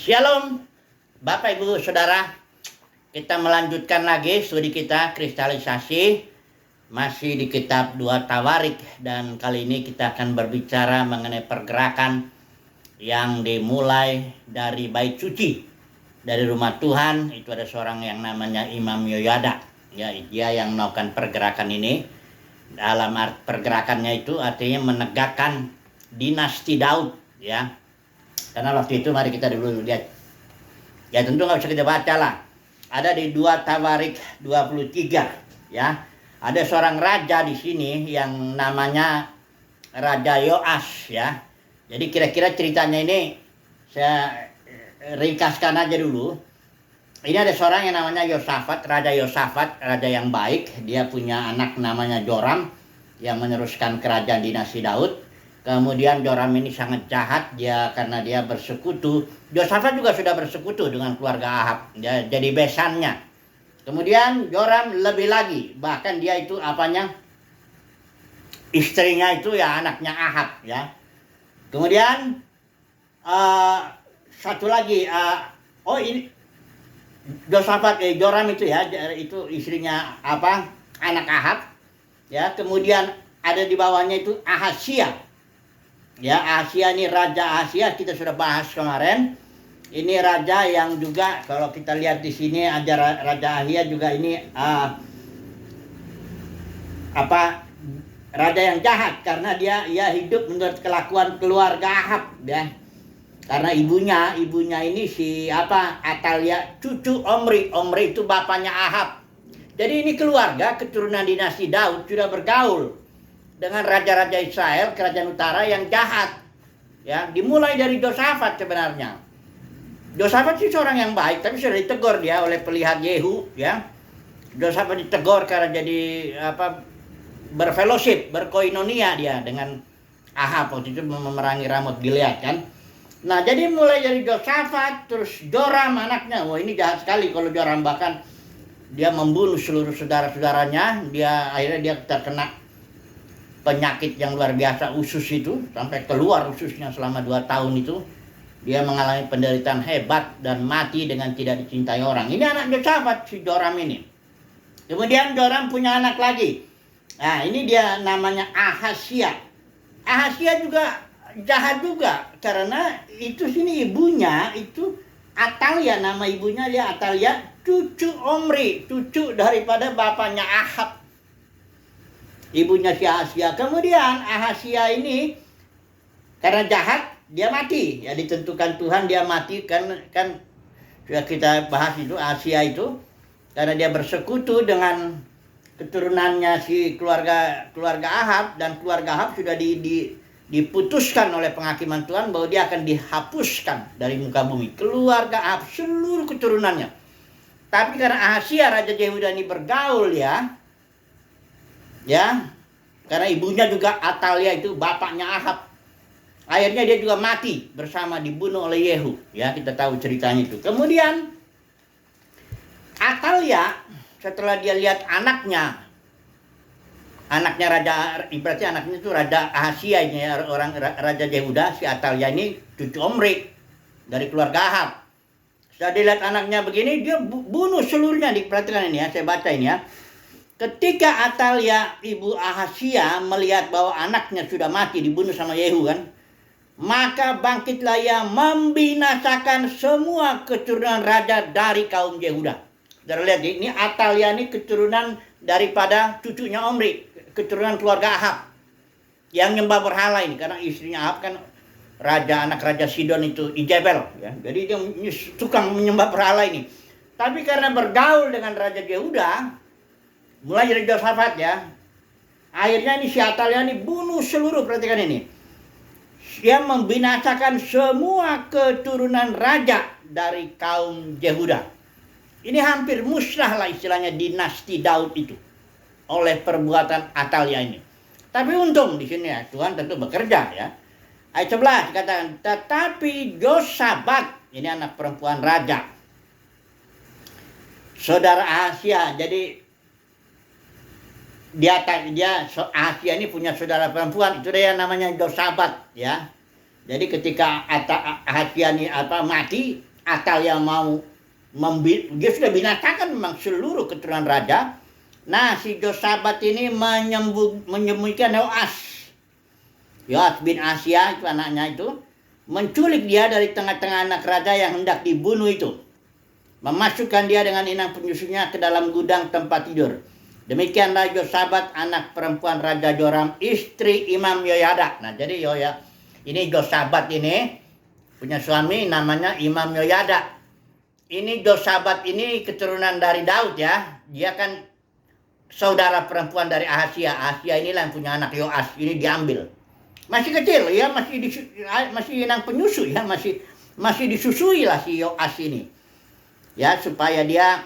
Shalom, Bapak Ibu Saudara. Kita melanjutkan lagi studi kita kristalisasi, masih di kitab 2 Tawarik, dan kali ini kita akan berbicara mengenai pergerakan yang dimulai dari bait suci, dari rumah Tuhan. Itu ada seorang yang namanya Imam Yoyada, ya, dia yang melakukan pergerakan ini. Dalam pergerakannya itu artinya menegakkan dinasti Daud, ya. Karena waktu itu mari kita dulu lihat. Ya tentu nggak usah kita baca lah. Ada di 2 Tawarik 23, ya. Ada seorang raja di sini yang namanya Raja Yoas, ya. Jadi kira-kira ceritanya ini saya ringkaskan aja dulu. Ini ada seorang yang namanya Yosafat, raja yang baik. Dia punya anak namanya Joram yang meneruskan kerajaan dinasti Daud. Kemudian Joram ini sangat jahat karena dia bersekutu. Yosafat juga sudah bersekutu dengan keluarga Ahab, ya, jadi besannya. Kemudian Joram lebih lagi, bahkan dia itu istrinya itu ya anaknya Ahab, ya. Kemudian satu lagi, ini Joram itu ya, itu istrinya anak Ahab, ya. Kemudian ada di bawahnya itu Ahazia. Ya, Ahazia ini Raja Ahazia kita sudah bahas kemarin. Ini raja yang juga kalau kita lihat di sini ada Raja Ahazia juga ini raja yang jahat karena dia hidup menurut kelakuan keluarga Ahab, ya. Karena ibunya ini si Atalia, cucu Omri. Omri itu bapaknya Ahab. Jadi ini keluarga keturunan dinasti Daud sudah bergaul dengan raja-raja Israel, kerajaan utara yang jahat, ya. Dimulai dari Yosafat sebenarnya. Yosafat sih seorang yang baik, tapi sudah ditegur dia oleh pelihat Yehu, ya. Yosafat ditegur karena jadi berfellowship, berkoinonia dia dengan Ahab waktu itu memerangi Ramot Gilead, kan. Nah, jadi mulai dari Yosafat, terus Joram anaknya. Wah, ini jahat sekali kalau Joram, bahkan dia membunuh seluruh saudara-saudaranya. Akhirnya dia terkena penyakit yang luar biasa, usus itu sampai keluar ususnya selama 2 tahun itu. Dia mengalami penderitaan hebat dan mati dengan tidak dicintai orang. Ini anak Yosafat, si Joram ini. Kemudian Joram punya anak lagi. Nah, ini dia namanya Ahazia. Ahazia juga jahat juga karena itu sini ibunya itu Atalia, nama ibunya dia Atalia, cucu Omri, cucu daripada bapaknya Ahab. Ibunya si Ahazia. Kemudian Ahazia ini karena jahat dia mati, ya, ditentukan Tuhan dia mati kan sudah kita bahas itu. Ahazia itu karena dia bersekutu dengan keturunannya si keluarga Ahab, dan keluarga Ahab sudah diputuskan oleh penghakiman Tuhan bahwa dia akan dihapuskan dari muka bumi. Keluarga Ahab seluruh keturunannya. Tapi karena Ahazia raja Yehuda ini bergaul, ya, karena ibunya juga Atalia itu bapaknya Ahab. Akhirnya dia juga mati bersama, dibunuh oleh Yehu, ya, kita tahu ceritanya itu. Kemudian Atalia setelah dia lihat anaknya raja, berarti anaknya itu Raja Ahazia ini, orang raja Yehuda, si Atalia ini cucu Omri dari keluarga Ahab. Setelah dilihat anaknya begini, dia bunuh seluruhnya. Diperhatikan ini ya, saya baca ini ya. Ketika Atalia ibu Ahazia melihat bahwa anaknya sudah mati dibunuh sama Yehu, kan, maka bangkitlah ia membinasakan semua keturunan raja dari kaum Yehuda. Saudara lihat ini, Atalia ini keturunan daripada cucunya Omri, keturunan keluarga Ahab yang nyembah berhala ini, karena istrinya Ahab kan anak raja Sidon itu Izebel, ya. Jadi dia suka menyembah berhala ini. Tapi karena bergaul dengan raja Yehuda, mulai dari Yosafat, ya, akhirnya ini si Atalia ini bunuh seluruh, perhatikan ini. Dia membinasakan semua keturunan raja dari kaum Yehuda. Ini hampir musnah lah istilahnya dinasti Daud itu oleh perbuatan Atalia ini. Tapi untung di sini, ya, Tuhan tentu bekerja, ya. Ayat 11 dikatakan, tetapi Yosafat, ini anak perempuan raja, saudara Ahazia. Jadi Ahazia ini punya saudara perempuan, itu dia namanya Yosafat, ya. Jadi ketika Ahazia ini mati, Atalia mau dia sudah binasakan memang seluruh keturunan raja. Nah, si Yosabat ini menyembunyikan Yoas bin Asia itu anaknya itu, menculik dia dari tengah-tengah anak raja yang hendak dibunuh itu, memasukkan dia dengan inang penyusunya ke dalam gudang tempat tidur. Demikianlah Yosabat anak perempuan Raja Joram, istri Imam Yoyada. Nah, jadi ini Yosabat ini punya suami namanya Imam Yoyada. Ini Yosabat ini keturunan dari Daud ya. Dia kan saudara perempuan dari Ahasia. Ahasia inilah yang punya anak Yoas. Ini diambil. Masih kecil ya, masih inang penyusu ya, masih disusui lah si Yoas ini. Ya, supaya dia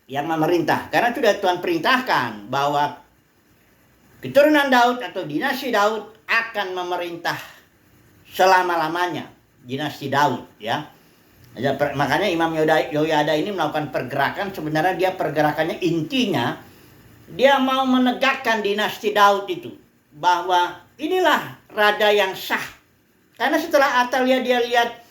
yang memerintah. Karena sudah Tuhan perintahkan bahwa keturunan Daud atau dinasti Daud akan memerintah selama-lamanya. Dinasti Daud ya. Makanya Imam Yoyada ini melakukan pergerakan. Sebenarnya dia pergerakannya intinya dia mau menegakkan dinasti Daud itu, bahwa inilah raja yang sah. Karena setelah Atalia dia lihat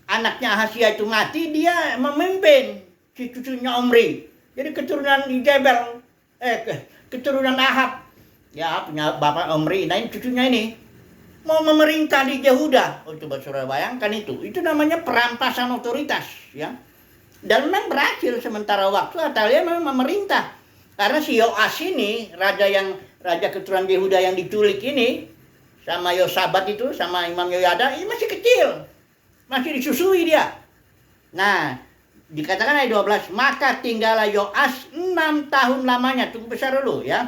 anaknya Ahasia itu mati, dia memimpin si cucunya Omri. Jadi keturunan Jebel, keturunan Ahab, ya punya bapak Omri. Nah ini cucunya ini mau memerintah di Yehuda. Oh, coba saudara bayangkan itu namanya perampasan otoritas, ya. Dan memang berhasil sementara waktu Atalia memang memerintah. Karena si Yoas ini raja keturunan Yehuda yang diculik ini sama Yosabat itu sama Imam Yoyada ini masih kecil, masih disusui dia. Nah, dikatakan ayat 12, maka tinggallah Yoas 6 tahun lamanya, cukup besar dulu ya,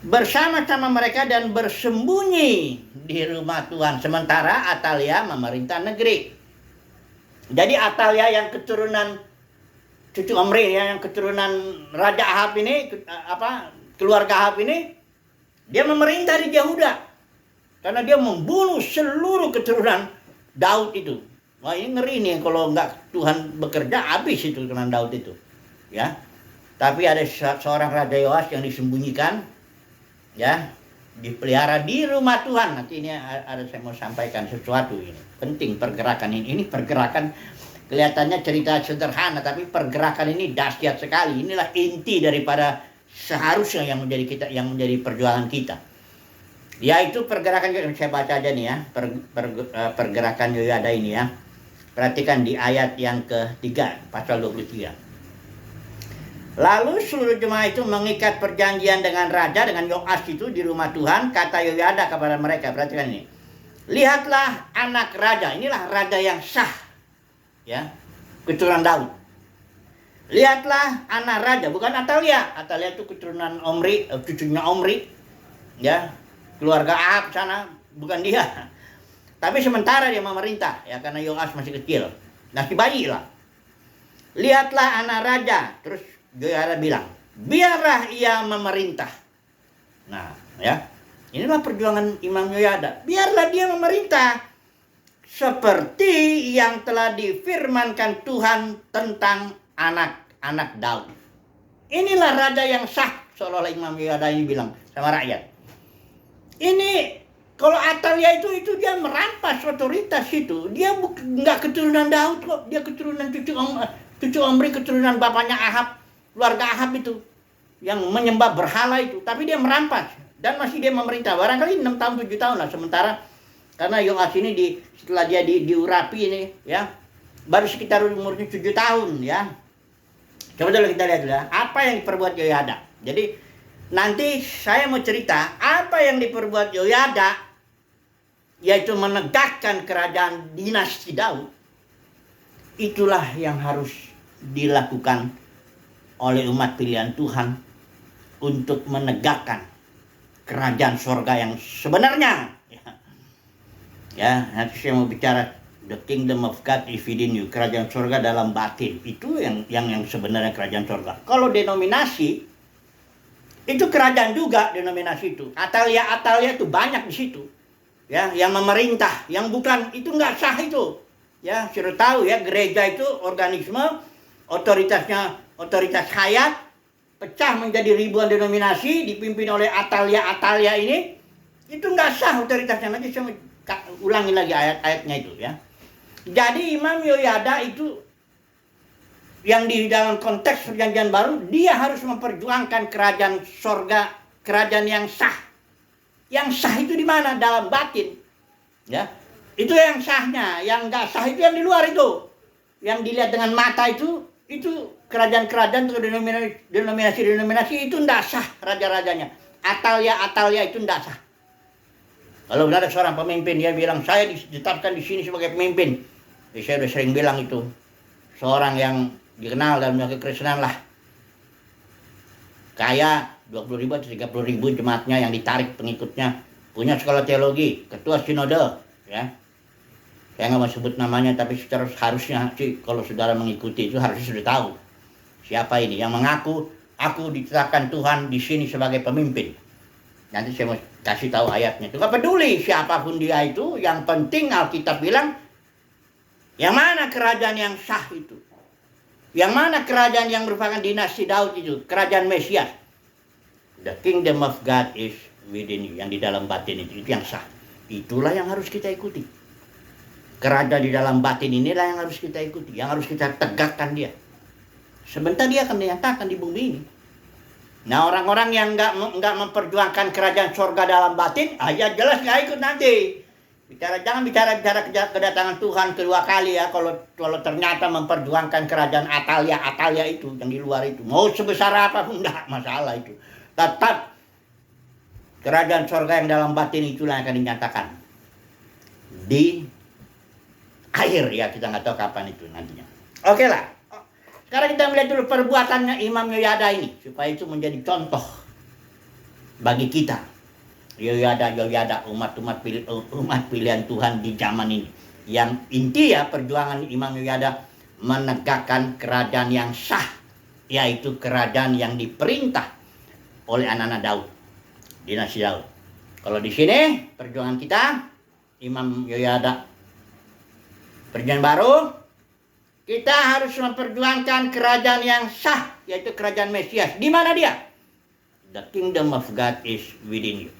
bersama-sama mereka dan bersembunyi di rumah Tuhan, sementara Atalia memerintah negeri. Jadi Atalia yang keturunan cucu Omri ya, yang keturunan Raja Ahab ini, keluarga Ahab ini, dia memerintah di Yehuda karena dia membunuh seluruh keturunan Daud itu. Wah, ini ngeri nih kalau nggak Tuhan bekerja, habis itu keturunan Daud itu ya. Tapi ada seorang Raja Yoas yang disembunyikan ya, dipelihara di rumah Tuhan. Nanti ini ada saya mau sampaikan sesuatu ini penting, pergerakan ini pergerakan kelihatannya cerita sederhana, tapi pergerakan ini dahsyat sekali. Inilah inti daripada seharusnya yang menjadi perjuangan kita. Yaitu pergerakan, saya baca aja nih ya, pergerakan Yoyada ini ya. Perhatikan di ayat yang ketiga, pasal 23. Lalu seluruh jemaah itu mengikat perjanjian dengan raja, dengan Yoas itu di rumah Tuhan. Kata Yoyada kepada mereka, perhatikan ini. Lihatlah anak raja, inilah raja yang sah. Ya, keturunan Daud. Lihatlah anak raja, bukan Atalia. Atalia itu keturunan Omri, cucunya Omri. Ya, keluarga Ahab sana, bukan dia. Tapi sementara dia memerintah, ya karena Yoas masih kecil, masih bayi lah. Lihatlah anak raja, terus Yoyada bilang, biarlah ia memerintah. Nah, ya, inilah perjuangan Imam Yoyada. Biarlah dia memerintah seperti yang telah difirmankan Tuhan tentang anak-anak Daud. Inilah raja yang sah, seolah-olah Imam Yoyada ini bilang sama rakyat. Ini kalau Atalia itu dia merampas otoritas itu. Dia nggak keturunan Daud kok. Dia keturunan cucu Omri, keturunan bapaknya Ahab, keluarga Ahab itu yang menyembah berhala itu. Tapi dia merampas dan masih dia memerintah. Barangkali 6 tahun 7 tahun lah. Sementara karena Yoas ini setelah dia diurapi ini ya, baru sekitar umurnya 7 tahun ya. Coba dulu kita lihat ya, apa yang diperbuat Yoyada. Jadi nanti saya mau cerita apa yang diperbuat Yoyada, yaitu menegakkan kerajaan dinasti Daud. Itulah yang harus dilakukan oleh umat pilihan Tuhan untuk menegakkan kerajaan surga yang sebenarnya. Ya, nanti saya mau bicara the kingdom of God is within you, kerajaan surga dalam batin. Itu yang sebenarnya kerajaan surga. Kalau denominasi itu kerajaan juga, denominasi itu. Atalia itu banyak di situ. Ya, yang memerintah, yang bukan itu nggak sah itu. Ya, sudah tahu ya, gereja itu organisme, otoritas hayat, pecah menjadi ribuan denominasi, dipimpin oleh Atalia ini. Itu nggak sah otoritasnya. Nanti saya ulangi lagi ayat-ayatnya itu ya. Jadi Imam Yoyada itu yang di dalam konteks perjanjian baru, dia harus memperjuangkan kerajaan sorga, kerajaan yang sah. Yang sah itu di mana? Dalam batin. Ya, itu yang sahnya. Yang nggak sah itu yang di luar itu. Yang dilihat dengan mata itu kerajaan-kerajaan atau denominasi-denominasi itu tidak sah raja-rajanya. Atalia itu tidak sah. Kalau ada seorang pemimpin dia bilang saya ditetapkan di sini sebagai pemimpin, saya udah sering bilang itu seorang yang dikenal dalam dunia kekristenan lah, kaya 20.000 atau 30.000 jemaatnya yang ditarik pengikutnya, punya sekolah teologi, ketua sinode, ya. Saya nggak mau sebut namanya, tapi secara harusnya sih kalau saudara mengikuti itu harusnya sudah tahu siapa ini yang mengaku aku ditetapkan Tuhan di sini sebagai pemimpin. Nanti saya mau kasih tahu ayatnya. Itu nggak peduli siapapun dia itu, yang penting Alkitab bilang yang mana kerajaan yang sah itu, yang mana kerajaan yang merupakan dinasti Daud itu, kerajaan Mesias. The kingdom of God is within you, yang di dalam batin itu yang sah. Itulah yang harus kita ikuti. Kerajaan di dalam batin inilah yang harus kita ikuti, yang harus kita tegakkan dia. Sebentar dia akan dinyatakan di bumi ini. Nah, orang-orang yang nggak memperjuangkan kerajaan surga dalam batin, ya jelas nggak ikut nanti. Jangan bicara kedatangan Tuhan kedua kali ya. Kalau ternyata memperjuangkan kerajaan Atalia itu yang di luar itu, mau sebesar apapun nggak masalah itu. Tetap kerajaan surga yang dalam batin itulah yang akan dinyatakan di akhir ya, kita nggak tahu kapan itu nantinya. Oke lah. Sekarang kita melihat dulu perbuatannya Imam Yoyada ini, supaya itu menjadi contoh bagi kita. Yoyada umat pilihan Tuhan di zaman ini. Yang inti ya perjuangan Imam Yoyada menegakkan kerajaan yang sah, yaitu kerajaan yang diperintah oleh anak-anak Daud, dinasti Daud. Kalau di sini perjuangan kita Imam Yoyada perjanjian baru, kita harus memperjuangkan kerajaan yang sah, yaitu kerajaan Mesias. Di mana dia? The kingdom of God is within you.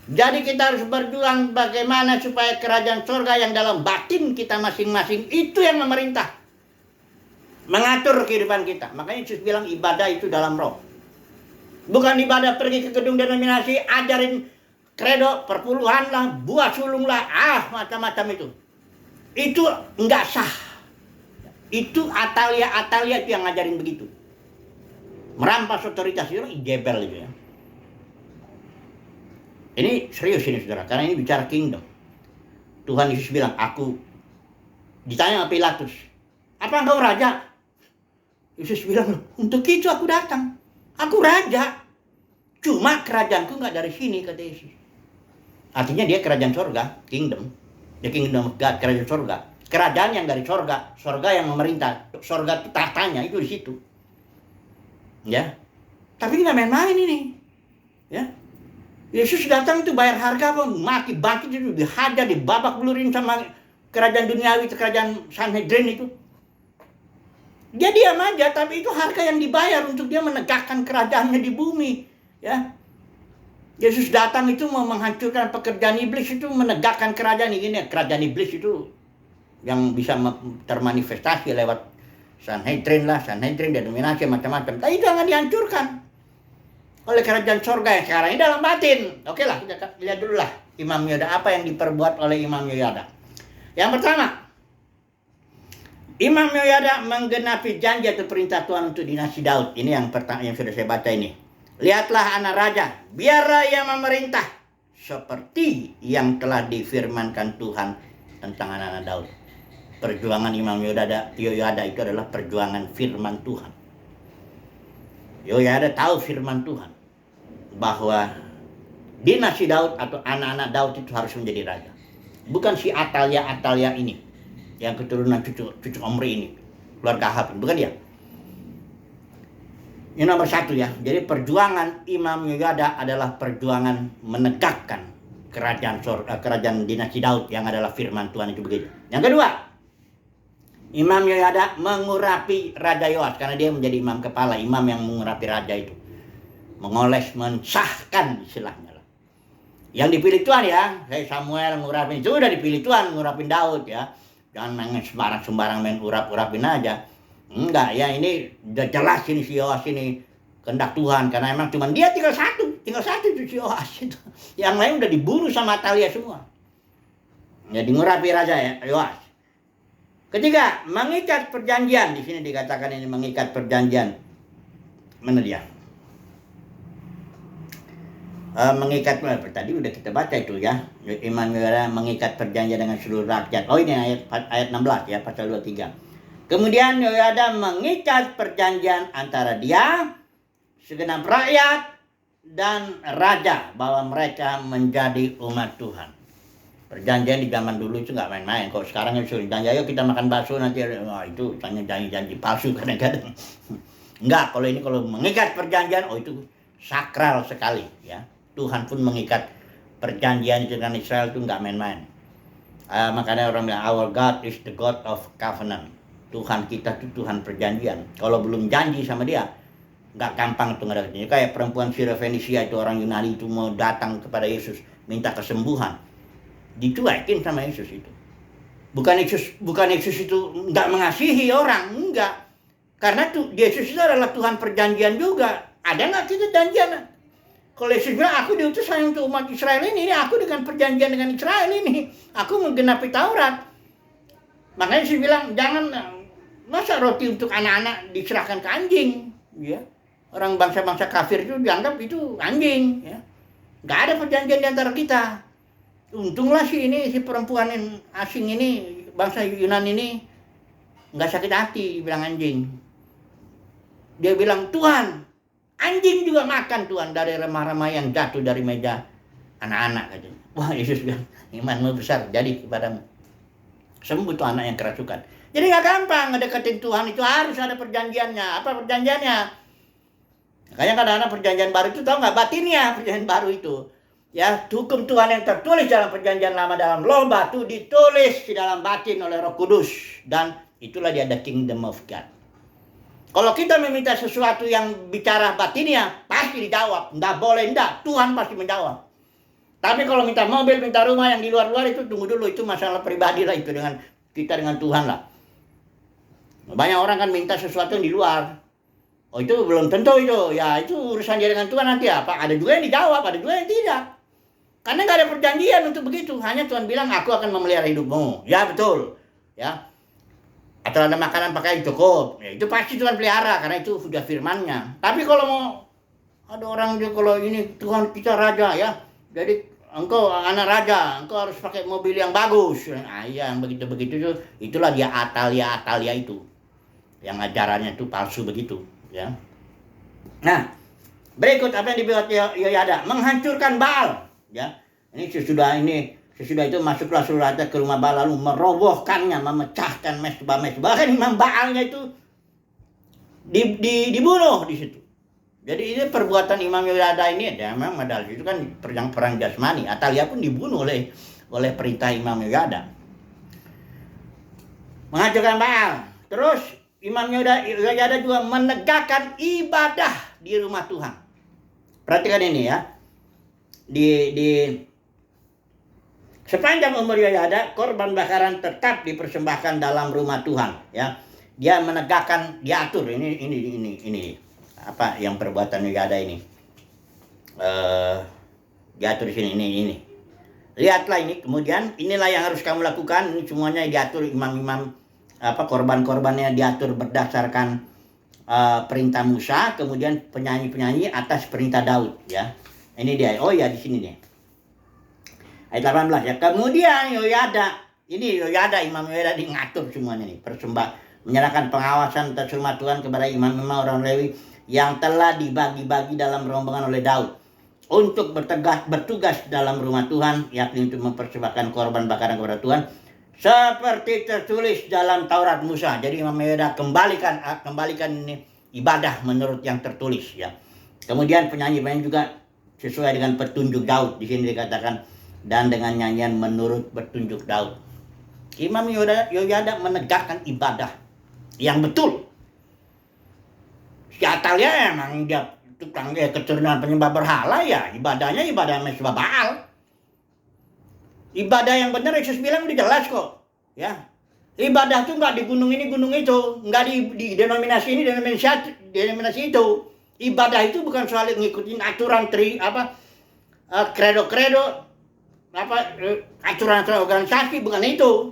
Jadi kita harus berjuang bagaimana supaya kerajaan surga yang dalam batin kita masing-masing itu yang memerintah, mengatur kehidupan kita. Makanya Yesus bilang ibadah itu dalam roh. Bukan ibadah pergi ke gedung denominasi, ajarin kredo, perpuluhan lah, buah sulung lah, macam-macam itu. Itu enggak sah. Itu Atalia itu yang ngajarin begitu. Merampas otoritas itu Jebel itu ya. Ini serius ini saudara, karena ini bicara kingdom. Tuhan Yesus bilang, aku ditanya sama Pilatus, apa engkau raja? Yesus bilang, untuk itu aku datang. Aku raja. Cuma kerajaanku nggak dari sini, kata Yesus. Artinya dia kerajaan surga, kingdom. The kingdom of God, kerajaan surga. Kerajaan yang dari surga yang memerintah, surga itu tahtanya itu di situ, ya. Tapi nggak main-main ini, ya. Yesus datang itu bayar harga apa? Mati bangkit itu dihajar, dibabak belurin sama kerajaan duniawi, kerajaan Sanhedrin itu. Dia diam aja, tapi itu harga yang dibayar untuk dia menegakkan kerajaannya di bumi, ya. Yesus datang itu mau menghancurkan pekerjaan iblis, itu menegakkan kerajaan ini. Kerajaan iblis itu yang bisa termanifestasi lewat Sanhedrin, denominasi macam-macam. Tapi itu jangan dihancurkan oleh kerajaan surga yang sekarang ini dalam batin. Oke lah, kita lihat dulu lah Imam Yoyada, apa yang diperbuat oleh Imam Yoyada. Yang pertama, Imam Yoyada menggenapi janji atau perintah Tuhan untuk dinasti Daud. Ini yang pertama yang sudah saya baca ini. Lihatlah anak raja, biarlah ia memerintah seperti yang telah difirmankan Tuhan tentang anak-anak Daud. Perjuangan Imam Yoyada itu adalah perjuangan firman Tuhan. Yoyada tahu firman Tuhan bahwa dinasti Daud atau anak-anak Daud itu harus menjadi raja. Bukan si Atalia ini yang keturunan cucu Omri ini, keluarga Ahab, bukan dia. Ini nomor satu ya. Jadi perjuangan Imam Yoyada adalah perjuangan menegakkan kerajaan dinasti Daud yang adalah firman Tuhan itu begitu. Yang kedua, Imam Yoyada mengurapi Raja Yoas karena dia menjadi imam kepala, imam yang mengurapi raja itu. Mengoles, mensahkan istilahnya lah. Yang dipilih Tuhan ya, Samuel ngurapin, itu udah dipilih Tuhan ngurapin Daud ya. Jangan main sembarang main urap-urapin aja. Enggak ya, ini udah jelas ini si Yoas ini kehendak Tuhan, karena emang cuman dia tinggal satu itu si Yoas itu. Yang lain udah diburu sama Atalia semua. Jadi ngurapi raja ya Yoas. Ketiga, mengikat perjanjian. Di sini dikatakan ini mengikat perjanjian. Mana dia? Mengikat, tadi udah kita baca itu ya. Iman mengikat perjanjian dengan seluruh rakyat. Oh, ini ayat 16 ya, pasal 23. Kemudian Yehoyada mengikat perjanjian antara dia, segenap rakyat, dan raja, bahwa mereka menjadi umat Tuhan. Perjanjian di zaman dulu itu nggak main-main. Kalau sekarang itu janji, ayo kita makan bakso nanti, wah itu janji-janji palsu kadang-kadang. Enggak, kalau mengikat perjanjian, oh itu sakral sekali ya. Tuhan pun mengikat perjanjian itu dengan Israel itu nggak main-main. Makanya orang bilang our God is the God of covenant. Tuhan kita itu Tuhan perjanjian. Kalau belum janji sama dia, nggak gampang tuh ngedapetinnya. Kayak perempuan Syro-Fenisia itu, orang Yunani itu mau datang kepada Yesus minta kesembuhan, dicuekin sama Yesus itu. Bukan Yesus itu nggak mengasihi orang, enggak. Karena Yesus itu adalah Tuhan perjanjian juga. Ada nggak kita janjian? Kalau Yesus bilang, aku diutus hanya untuk umat Israel ini aku dengan perjanjian dengan Israel ini, aku menggenapi Taurat. Makanya Yesus bilang, jangan, masa roti untuk anak-anak diserahkan ke anjing, ya. Orang bangsa-bangsa kafir itu dianggap itu anjing, ya. Nggak ada perjanjian di antara kita. Untunglah si perempuan asing ini, bangsa Yunani ini, nggak sakit hati bilang anjing. Dia bilang, Tuhan, anjing juga makan Tuhan dari remah-remah yang jatuh dari meja anak-anak katanya. Wah, Yesus bilang, imanmu besar jadi kepadamu. Sembuh tuh anak yang kerasukan. Jadi nggak gampang ngedeketin Tuhan, itu harus ada perjanjiannya. Apa perjanjiannya? Makanya kadang-kadang perjanjian baru itu tahu nggak batinnya perjanjian baru itu. Ya, hukum Tuhan yang tertulis dalam perjanjian lama dalam loh batu ditulis di dalam batin oleh Roh Kudus, dan itulah dia the kingdom of God. Kalau kita meminta sesuatu yang bicara batinnya, pasti dijawab. Nggak boleh, enggak. Tuhan pasti menjawab. Tapi kalau minta mobil, minta rumah yang di luar-luar itu tunggu dulu. Itu masalah pribadi lah itu dengan kita dengan Tuhan lah. Banyak orang kan minta sesuatu yang di luar. Oh itu belum tentu itu. Ya itu urusan dia dengan Tuhan nanti apa. Ada juga yang dijawab, ada juga yang tidak. Karena nggak ada perjanjian untuk begitu. Hanya Tuhan bilang, aku akan memelihara hidupmu. Ya betul. Ya. Atau ada makanan pakaian cukup, ya, itu pasti Tuhan pelihara karena itu sudah firman-Nya. Tapi kalau mau ada orang dia, kalau ini Tuhan kita raja ya, jadi engkau anak raja, engkau harus pakai mobil yang bagus. Nah, iya, yang begitu-begitu itulah dia Atalia itu, yang ajarannya itu palsu begitu, ya. Nah, berikut apa yang dibuat Yehoyada, menghancurkan Baal, ya. Sesudah itu masuklah seluruh rakyat ke rumah Baal lalu merobohkannya, memecahkan mesbah. Bahkan imam Baalnya itu dibunuh di situ. Jadi ini perbuatan Imam Yehoyada ini, ya memang padahal itu kan perang jasmani. Atalia pun dibunuh oleh perintah Imam Yehoyada. Menghancurkan Baal. Terus Imam Yehoyada juga menegakkan ibadah di rumah Tuhan. Perhatikan ini ya. Sepanjang umur Yehoyada, korban bakaran tetap dipersembahkan dalam rumah Tuhan, ya. Dia menegakkan, diatur ini apa yang perbuatan Yehoyada ini. Diatur di sini ini. Lihatlah ini, kemudian inilah yang harus kamu lakukan. Ini semuanya diatur imam-imam, korban-korbannya diatur berdasarkan perintah Musa, kemudian penyanyi-penyanyi atas perintah Daud, ya. Ini dia. Oh ya, di sini nih. Ayat 18 ya. Kemudian Yehoyada, Imam Yehoyada ngatur semuanya nih, menyerahkan pengawasan atas rumah Tuhan kepada imam-imam orang Lewi yang telah dibagi-bagi dalam rombongan oleh Daud untuk bertugas dalam rumah Tuhan, yakni untuk mempersembahkan korban bakaran kepada Tuhan seperti tertulis dalam Taurat Musa. Jadi Imam Yehoyada kembalikan ini ibadah menurut yang tertulis, ya. Kemudian penyanyi-penyanyi juga sesuai dengan petunjuk Daud. Di sini dikatakan dan dengan nyanyian menurut petunjuk Daud. Imam Yehoyada menegakkan ibadah yang betul. Si Atalia emang dia tukang keturunan penyembah berhala, ya ibadahnya ibadah mesbah Baal. Ibadah yang benar Yesus bilang udah jelas kok, ya. Ibadah tuh nggak di gunung ini, gunung itu, nggak di denominasi ini, denominasi itu. Ibadah itu bukan soal ngikutin aturan kredo, aturan organisasi, bukan itu.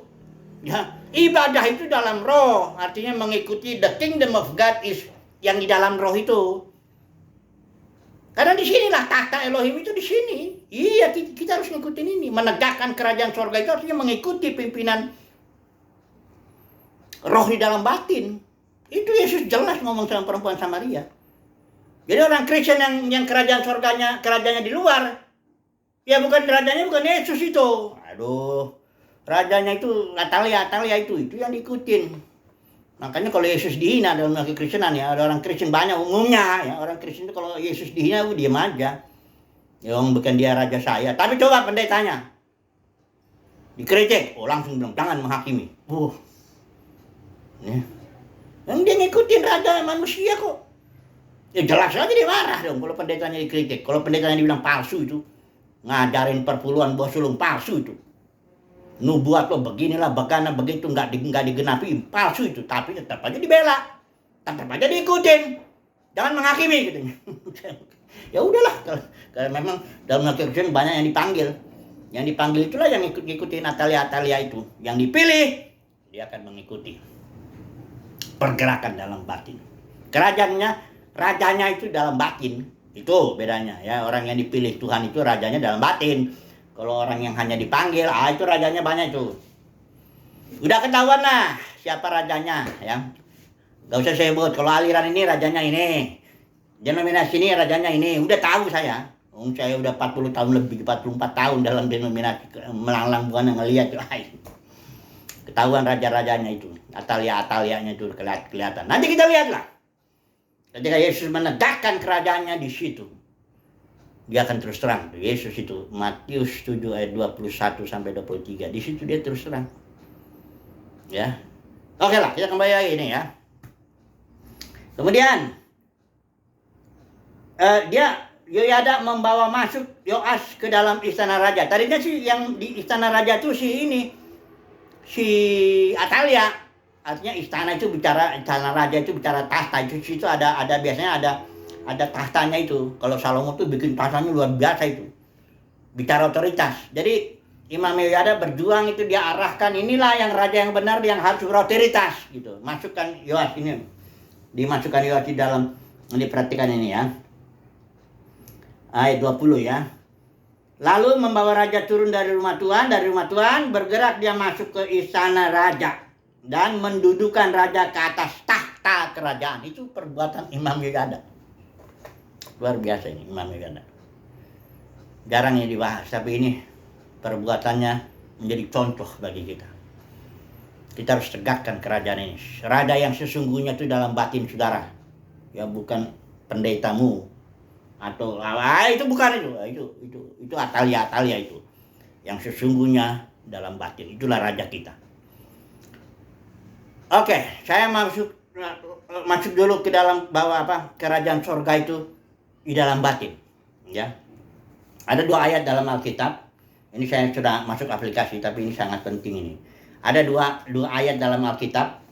Ya, ibadah itu dalam roh, artinya mengikuti the kingdom of God is yang di dalam roh itu. Karena di sinilah tahta Elohim itu di sini. Iya, kita harus ngikutin ini, menegakkan kerajaan surga itu artinya mengikuti pimpinan roh di dalam batin. Itu Yesus jelas ngomong sama perempuan Samaria. Jadi orang Kristen yang kerajaan kerajaannya di luar, ya bukan rajanya, bukan Yesus itu. Aduh, rajanya itu Atalia itu yang diikutin. Makanya kalau Yesus dihina dalam kekristenan ya, ada orang Kristen banyak umumnya ya, orang Kristen itu kalau Yesus dihina diam aja. Ya bukan dia raja saya. Tapi coba pendetanya dikritik, langsung bilang jangan menghakimi. Yang dia ngikutin raja manusia kok. Ya jelas aja dia marah dong kalau pendetanya dikritik. Kalau pendetanya dibilang palsu itu, ngajarin perpuluhan bos sulung palsu itu. Nubuat lo beginilah, begana begitu, nggak digenapi, palsu itu. Tapi tetap aja dibela, tetap aja diikutin. Jangan menghakimi gitu. Ya udahlah, kalau memang dalam Kristen banyak yang dipanggil. Yang dipanggil itulah yang ikutin Atalia itu. Yang dipilih, dia akan mengikuti pergerakan dalam batin. Rajanya itu dalam batin. Itu bedanya ya. Orang yang dipilih Tuhan itu rajanya dalam batin. Kalau orang yang hanya dipanggil, itu rajanya banyak itu. Udah ketahuan lah siapa rajanya ya. Gak usah saya sebut, kalau aliran ini rajanya ini, denominasi ini rajanya ini. Udah tahu saya. Saya udah 40 tahun lebih, 44 tahun dalam denominasi, melanglang buana ngelihat. Ketahuan raja-rajanya itu, Atalianya itu kelihatan. Nanti kita lihatlah. Ketika Yesus menegakkan kerajaannya di situ, dia akan terus terang. Yesus itu Matius 7 ayat 21 sampai 23. Di situ dia terus terang. Ya. Oke lah, kita kembali lagi ini ya. Kemudian Yoyada membawa masuk Yoas ke dalam istana raja. Tadinya sih yang di istana raja itu si Atalia. Artinya istana raja itu bicara tahta. Itu situ ada biasanya ada tahtanya itu. Kalau Salomo tuh bikin tahtanya luar biasa itu. Bicara otoritas. Jadi Imam Yoyada berjuang itu, dia arahkan inilah yang raja yang benar, yang harus berotoritas gitu. Masukkan Yoas ini. Dimasukkan Yoas di dalam, diperhatikan ini ya. Ayat 20 ya. Lalu membawa raja turun dari rumah Tuhan, bergerak dia masuk ke istana raja dan mendudukan raja ke atas tahta kerajaan. Itu perbuatan Imam Yoyada. Luar biasa ini Imam Yoyada. Jarang ini dibahas, tapi ini perbuatannya menjadi contoh bagi kita. Kita harus tegakkan kerajaan ini. Raja yang sesungguhnya itu dalam batin saudara. Ya bukan pendetamu atau itu bukan itu Atalia itu. Yang sesungguhnya dalam batin. Itulah raja kita. Oke, saya masuk dulu ke dalam bahwa kerajaan surga itu di dalam batin, ya. Ada 2 ayat dalam Alkitab. Ini saya sudah masuk aplikasi, tapi ini sangat penting ini. Ada dua ayat dalam Alkitab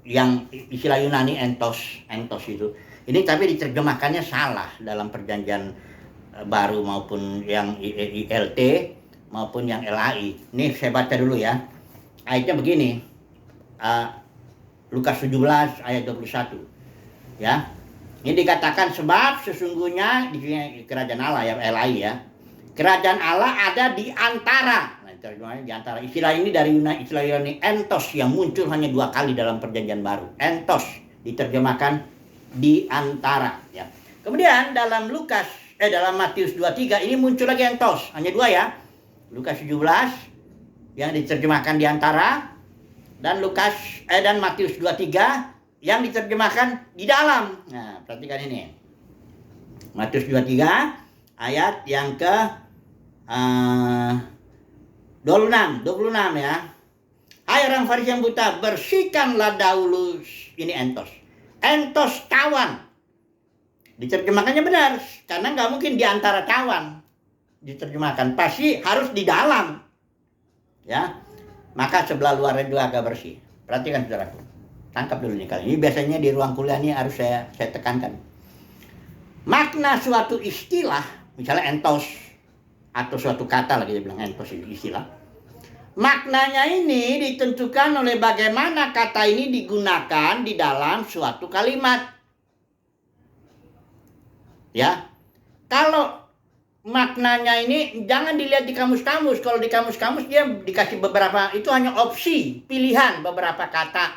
yang istilah Yunani entos itu. Ini tapi diterjemahkannya salah dalam perjanjian baru maupun yang ILT maupun yang LAI. Ini saya baca dulu ya. Ayatnya begini. Lukas 17 ayat 21. Ya. Ini dikatakan sebab sesungguhnya di kerajaan Allah ya, LAI ya. Kerajaan Allah ada di antara. Nah, terjemahannya di antara. Istilah ini dari istilah Yunani entos yang muncul hanya 2 kali dalam perjanjian baru. Entos diterjemahkan di antara ya. Kemudian dalam Matius 23 ini muncul lagi entos, hanya 2 ya. Lukas 17 yang diterjemahkan di antara, dan Matius 23 yang diterjemahkan di dalam. Nah, perhatikan ini. Matius 23 ayat yang ke 26 ya. Hai orang Farisi yang buta, bersihkanlah dahulu. Ini entos. Entos cawan. Diterjemahkannya benar, karena nggak mungkin di antara cawan diterjemahkan, pasti harus di dalam. Ya. Maka sebelah luarnya juga agak bersih. Perhatikan saudaraku. Tangkap dulu nih kali ini. Biasanya di ruang kuliah ini harus saya tekankan. Makna suatu istilah, misalnya entos, atau suatu kata lagi dia bilang entos itu istilah. Maknanya ini ditentukan oleh bagaimana kata ini digunakan di dalam suatu kalimat. Ya, kalau maknanya ini jangan dilihat di kamus-kamus. Kalau di kamus-kamus dia dikasih beberapa, itu hanya opsi, pilihan beberapa kata,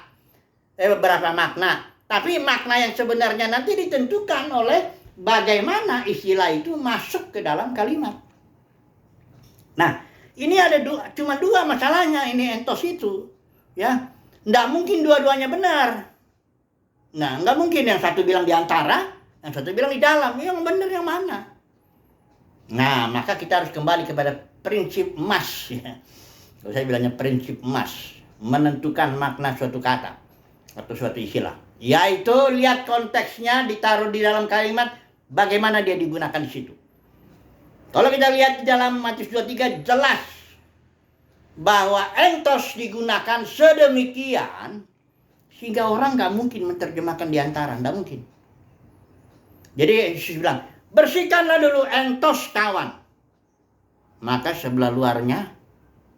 beberapa makna. Tapi makna yang sebenarnya nanti ditentukan oleh bagaimana istilah itu masuk ke dalam kalimat. Nah, ini ada cuma dua masalahnya ini entos itu, ya. Nggak mungkin dua-duanya benar. Nah, nggak mungkin yang satu bilang di antara, yang satu bilang di dalam. Yang benar yang mana? Nah, maka kita harus kembali kepada prinsip emas, ya. Kalau saya bilangnya prinsip emas, menentukan makna suatu kata atau suatu istilah. Yaitu lihat konteksnya, ditaruh di dalam kalimat, bagaimana dia digunakan di situ. Kalau kita lihat di dalam Matius 23 jelas bahwa entos digunakan sedemikian sehingga orang nggak mungkin menerjemahkan di antara, nggak mungkin. Jadi Yesus bilang, bersihkanlah dulu entos cawan, maka sebelah luarnya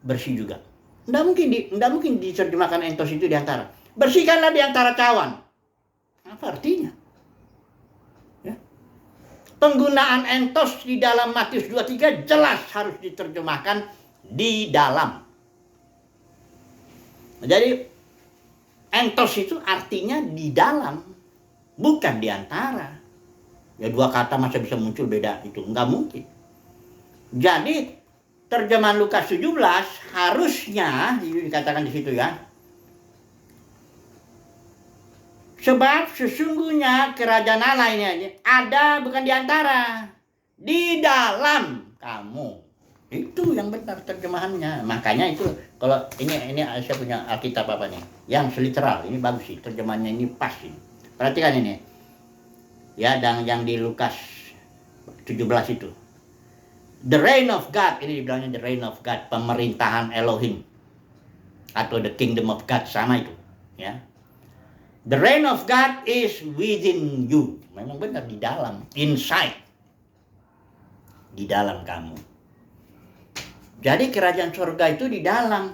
bersih juga. Nggak mungkin diterjemahkan entos itu di antara. Bersihkanlah di antara cawan. Apa artinya? Penggunaan entos di dalam Matius 23 jelas harus diterjemahkan di dalam. Jadi entos itu artinya di dalam, bukan di antara. Ya dua kata masa bisa muncul beda itu, nggak mungkin. Jadi terjemahan Lukas 17 harusnya dikatakan di situ ya. Sebab sesungguhnya kerajaan Allah ini ada bukan di antara, di dalam kamu. Itu yang benar terjemahannya. Makanya itu kalau ini saya punya Alkitab apa nih? Yang literal, ini bagus sih terjemahannya, ini pas ini. Perhatikan ini. Ya, dan yang di Lukas 17 itu. The reign of God, ini dibilangnya the reign of God, pemerintahan Elohim atau the kingdom of God, sama itu, ya. The reign of God is within you. Memang benar, di dalam, inside. Di dalam kamu. Jadi kerajaan surga itu di dalam.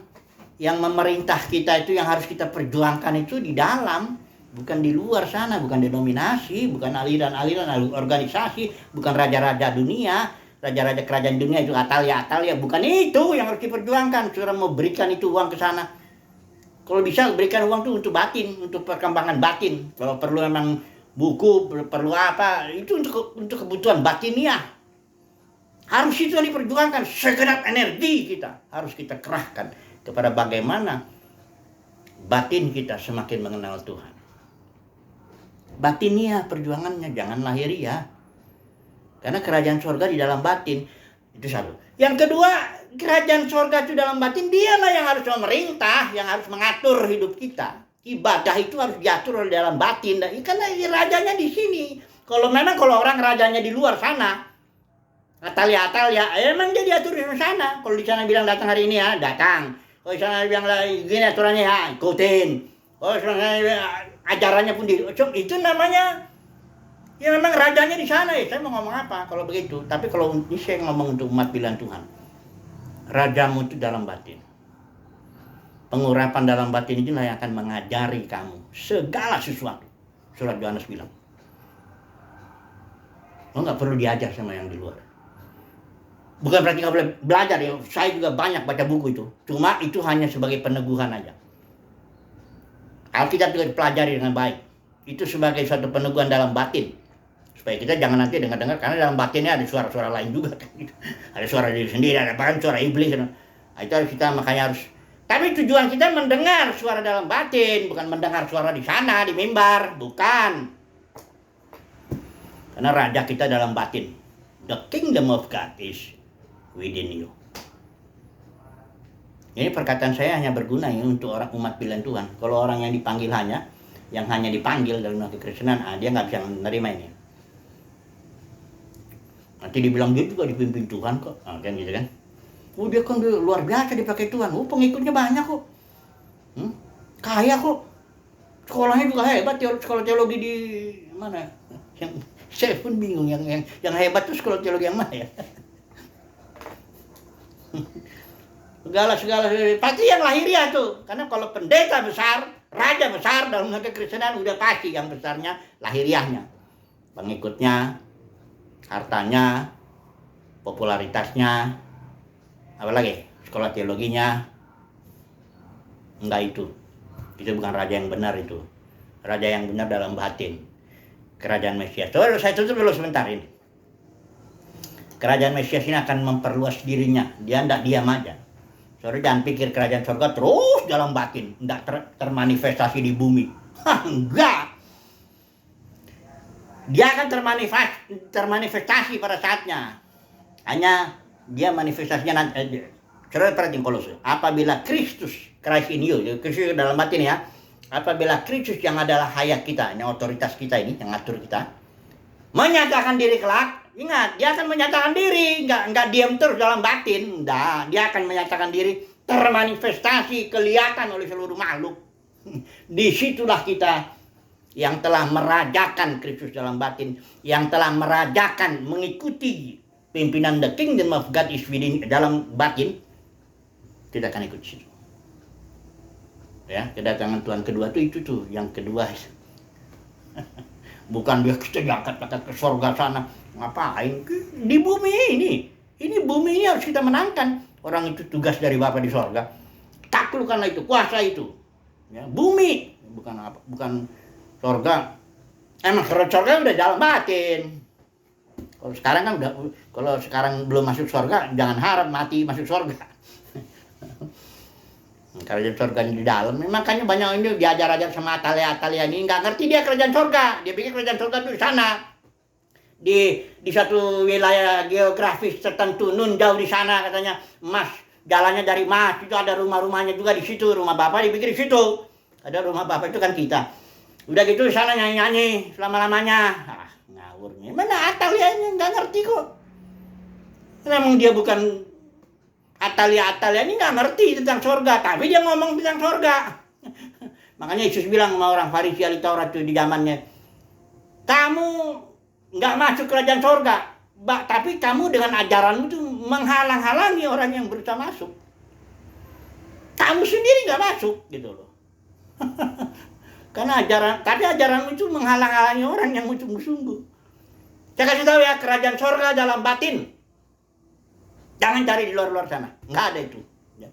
Yang memerintah kita itu, yang harus kita perjuangkan itu di dalam. Bukan di luar sana, bukan denominasi, bukan aliran-aliran organisasi, bukan raja-raja dunia, raja-raja kerajaan dunia itu Atalia, bukan itu yang harus diperjuangkan. Saudara mau berikan itu uang ke sana. Kalau bisa berikan uang itu untuk batin, untuk perkembangan batin. Kalau perlu memang buku, perlu apa, itu untuk kebutuhan batiniah. Harus itu yang diperjuangkan. Segenap energi kita harus kita kerahkan kepada bagaimana batin kita semakin mengenal Tuhan. Batiniah perjuangannya, jangan lahiriah. Karena kerajaan surga di dalam batin. Itu satu. Yang kedua, kerajaan surga itu dalam batin, dialah yang harus memerintah, yang harus mengatur hidup kita. Ibadah itu harus diatur oleh dalam batin. Karena rajanya di sini. Kalau orang rajanya di luar sana, Atalia, emang dia diatur di sana. Kalau di sana bilang datang hari ini ya, datang. Kalau di sana bilang gini aturannya ya, ikutin. Kalau di sana ajarannya pun itu namanya. Ya memang rajanya di sana ya, saya mau ngomong apa kalau begitu. Tapi kalau ini saya ngomong untuk umat pilihan Tuhan. Rajamu itu dalam batin. Pengurapan dalam batin inilah yang akan mengajari kamu segala sesuatu. Surat Yohanes bilang. Lo gak perlu diajar sama yang di luar. Bukan berarti gak boleh belajar ya. Saya juga banyak baca buku itu. Cuma itu hanya sebagai peneguhan aja. Alkitab juga dipelajari dengan baik. Itu sebagai suatu peneguhan dalam batin. Supaya kita jangan nanti dengar-dengar, karena dalam batinnya ada suara-suara lain juga. Ada suara diri sendiri, ada bahkan suara iblis. Nah, itu harus kita makanya harus. Tapi tujuan kita mendengar suara dalam batin, bukan mendengar suara di sana, di mimbar. Bukan. Karena raja kita dalam batin. The kingdom of God is within you. Ini perkataan saya hanya berguna ya untuk orang umat pilihan Tuhan. Kalau orang yang dipanggil yang hanya dipanggil dalam kekristenan, dia nggak bisa menerima ini. Nanti dibilang dia juga dipimpin Tuhan kok, kan gitu kan? Dia kan luar biasa dipakai Tuhan. Pengikutnya banyak kok. kaya kok, sekolahnya juga hebat, sekolah teologi di mana? Yang saya pun bingung, yang hebat tuh sekolah teologi yang mana ya? segala pasti yang lahiriah tuh, karena kalau pendeta besar, raja besar dalam kekristenan udah pasti yang besarnya lahiriahnya, pengikutnya, hartanya, popularitasnya, apalagi sekolah teologinya. Enggak, itu bukan raja yang benar. Itu raja yang benar dalam batin, kerajaan Mesias. Saya tutup dulu sebentar ini. Kerajaan Mesias ini akan memperluas dirinya, dia tidak diam aja. Saudara jangan pikir kerajaan surga terus dalam batin, tidak termanifestasi di bumi. Enggak. Dia akan termanifestasi pada saatnya. Hanya dia manifestasinya nanti. Saudara perhatiin Kolose. Apabila Christ in you, Kristus dalam batin ya. Apabila Kristus yang adalah hayat kita, yang otoritas kita ini, yang ngatur kita, menyatakan diri kelak. Ingat, dia akan menyatakan diri, enggak diam terus dalam batin. Enggak, dia akan menyatakan diri, termanifestasi, kelihatan oleh seluruh makhluk. Disitulah kita yang telah merajakan Kristus dalam batin, yang telah merajakan, mengikuti pimpinan the kingdom of God is within dalam batin, kita akan ikut situ. Ya, kedatangan Tuhan kedua itu tuh, yang kedua. Bukan dia kita diangkat ke surga sana. Ngapain? Di bumi ini. Ini bumi ini harus kita menangkan. Orang itu tugas dari Bapa di surga. Taklukkanlah itu, kuasa itu. Ya, bumi, bukan surga. Emang surga udah dalam batin. Kalau sekarang kan kalau sekarang belum masuk surga, jangan harap mati masuk surga. Kerajaan surga di dalam, makanya banyak ini diajar-ajar sama Atalia ini nggak ngerti dia kerajaan surga. Dia pikir kerajaan surga itu di sana, di satu wilayah geografis tertentu, nun jauh di sana katanya. Mas, jalannya dari Mas itu ada rumah-rumahnya juga di situ, rumah Bapak dipikir di situ. Ada rumah Bapak itu kan kita. Udah gitu di sana nyanyi-nyanyi selama-lamanya. Ngawurnya. Mana Atalianya nggak ngerti kok. Memang dia bukan Atalia ini nggak ngerti tentang surga, tapi dia ngomong tentang surga. Makanya Yesus bilang sama orang Farisi ahli Taurat itu di zamannya, kamu nggak masuk kerajaan surga, tapi kamu dengan ajaranmu itu menghalang-halangi orang yang berusaha masuk. Kamu sendiri nggak masuk, gitu loh. Karena ajaranmu itu menghalang-halangi orang yang sungguh-sungguh. Saya kasih tahu ya, kerajaan surga dalam batin. Jangan cari di luar-luar sana, nggak ada itu. Ya.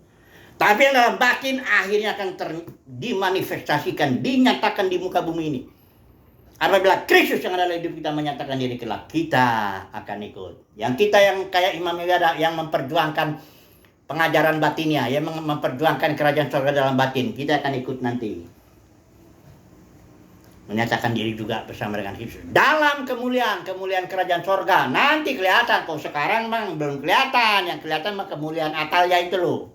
Tapi yang dalam batin akhirnya akan dimanifestasikan, dinyatakan di muka bumi ini. Apabila Kristus yang adalah hidup kita menyatakan diri kelak, kita akan ikut. Yang kita yang kayak Imam Ibadah yang memperjuangkan pengajaran batinnya, yang memperjuangkan kerajaan surga dalam batin, kita akan ikut nanti. Menyatakan diri juga bersama dengan Kristus dalam kemuliaan kerajaan surga. Nanti kelihatan, kok sekarang bang belum kelihatan. Yang kelihatan mah kemuliaan Atalia itu loh.